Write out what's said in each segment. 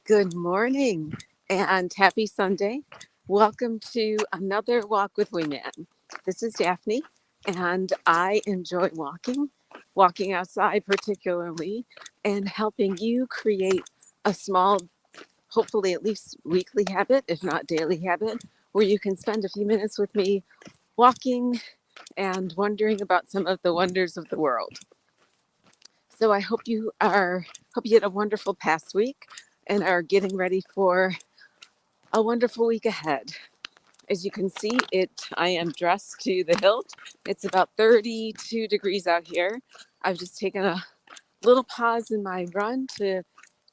Good morning and happy Sunday. Welcome to another walk with Wingman. This is Daphne, and I enjoy walking outside particularly, and helping you create a small, hopefully at least weekly habit, if not daily habit, where you can spend a few minutes with me walking and wondering about some of the wonders of the world. So I hope you had a wonderful past week and are getting ready for a wonderful week ahead. As you can see, I am dressed to the hilt. It's about 32 degrees out here. I've just taken a little pause in my run to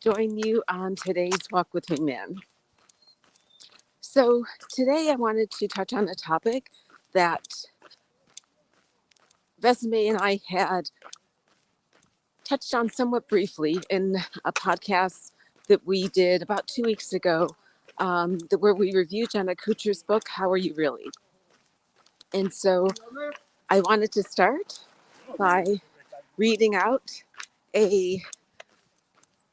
join you on today's Walk with Wingman. So today I wanted to touch on a topic that Vesme and I had touched on somewhat briefly in a podcast that we did about 2 weeks ago, where we reviewed Jenna Kutcher's book, How Are You Really? And so I wanted to start by reading out a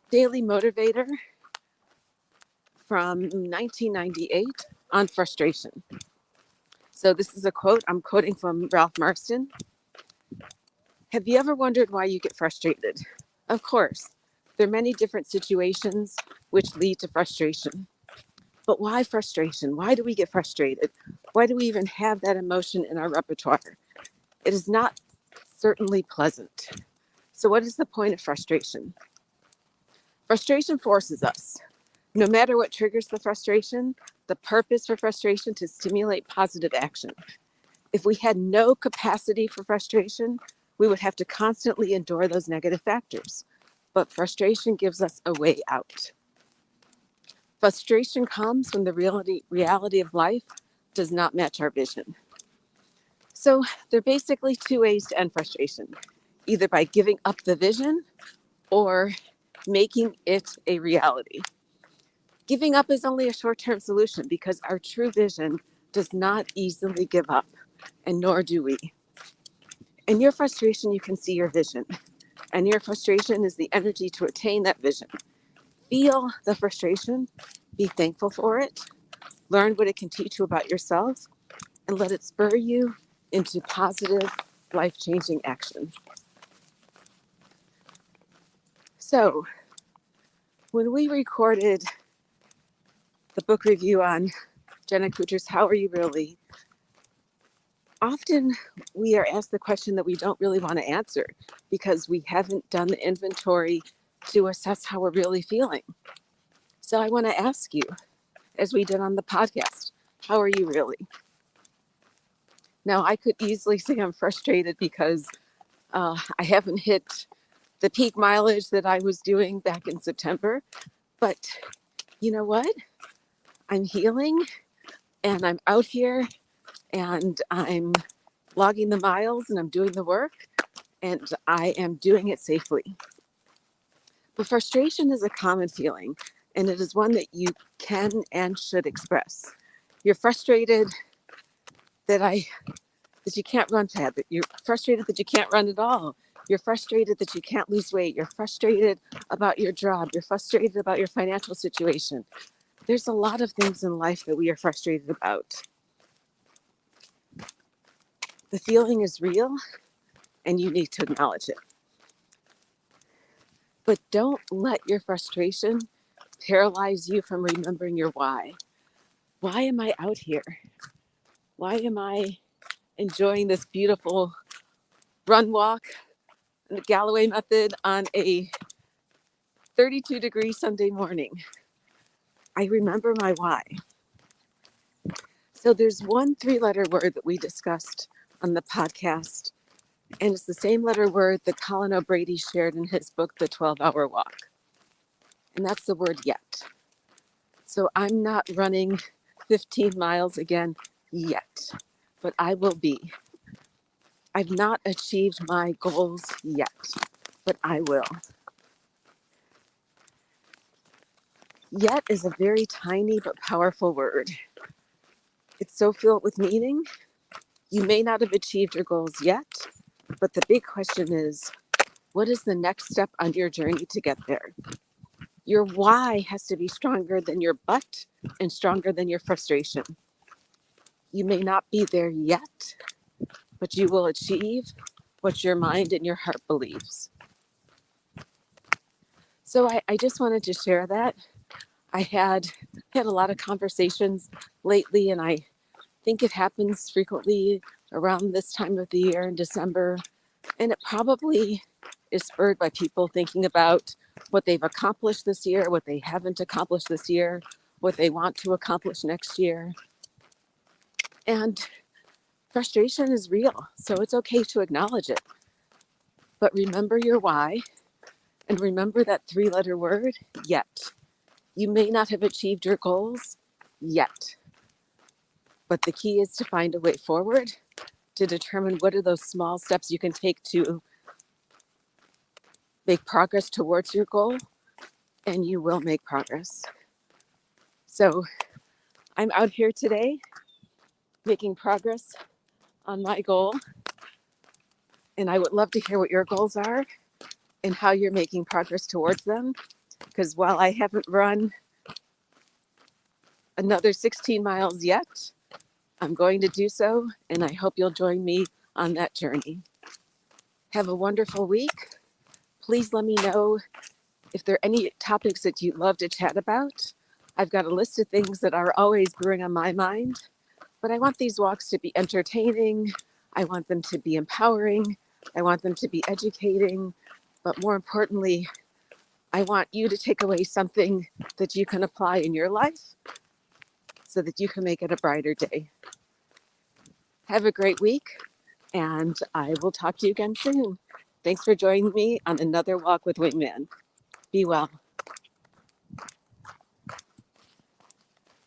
daily motivator from 1998 on frustration. So this is a quote. I'm quoting from Ralph Marston. Have you ever wondered why you get frustrated? Of course, there are many different situations which lead to frustration. But why frustration? Why do we get frustrated? Why do we even have that emotion in our repertoire? It is not certainly pleasant. So what is the point of frustration? Frustration forces us. No matter what triggers the frustration, the purpose for frustration to stimulate positive action. If we had no capacity for frustration, we would have to constantly endure those negative factors. But frustration gives us a way out. Frustration comes when the reality of life does not match our vision. So there are basically two ways to end frustration, either by giving up the vision or making it a reality. Giving up is only a short-term solution because our true vision does not easily give up, and nor do we. In your frustration, you can see your vision, and your frustration is the energy to attain that vision. Feel the frustration, be thankful for it, learn what it can teach you about yourself, and let it spur you into positive, life-changing action. So, when we recorded the book review on Jenna Kutcher's How Are You Really? Often we are asked the question that we don't really want to answer because we haven't done the inventory to assess how we're really feeling. So I want to ask you, as we did on the podcast, how are you really? Now, I could easily say I'm frustrated because I haven't hit the peak mileage that I was doing back in September. But you know what? I'm healing and I'm out here and I'm logging the miles and I'm doing the work and I am doing it safely. But frustration is a common feeling and it is one that you can and should express. You're frustrated that you can't run fast, that you're frustrated that you can't run at all. You're frustrated that you can't lose weight. You're frustrated about your job. You're frustrated about your financial situation. There's a lot of things in life that we are frustrated about. The feeling is real and you need to acknowledge it. But don't let your frustration paralyze you from remembering your why. Why am I out here? Why am I enjoying this beautiful run walk, the Galloway method on a 32-degree Sunday morning? I remember my why. So there's one 3-letter word that we discussed on the podcast, and it's the same letter word that Colin O'Brady shared in his book, The 12-Hour Walk. And that's the word yet. So I'm not running 15 miles again yet, but I will be. I've not achieved my goals yet, but I will. Yet is a very tiny but powerful word. It's so filled with meaning. You may not have achieved your goals yet, but the big question is, what is the next step on your journey to get there? Your why has to be stronger than your but and stronger than your frustration. You may not be there yet, but you will achieve what your mind and your heart believes. So I just wanted to share that. I had a lot of conversations lately, and I think it happens frequently around this time of the year in December. And it probably is spurred by people thinking about what they've accomplished this year, what they haven't accomplished this year, what they want to accomplish next year. And frustration is real, so it's okay to acknowledge it. But remember your why, and remember that 3-letter word, yet. You may not have achieved your goals yet, but the key is to find a way forward, to determine what are those small steps you can take to make progress towards your goal, and you will make progress. So I'm out here today making progress on my goal, and I would love to hear what your goals are and how you're making progress towards them, because while I haven't run another 16 miles yet, I'm going to do so, and I hope you'll join me on that journey. Have a wonderful week. Please let me know if there are any topics that you'd love to chat about. I've got a list of things that are always brewing on my mind, but I want these walks to be entertaining. I want them to be empowering. I want them to be educating. But more importantly, I want you to take away something that you can apply in your life so that you can make it a brighter day. Have a great week, and I will talk to you again soon. Thanks for joining me on another walk with Wingman. Be well.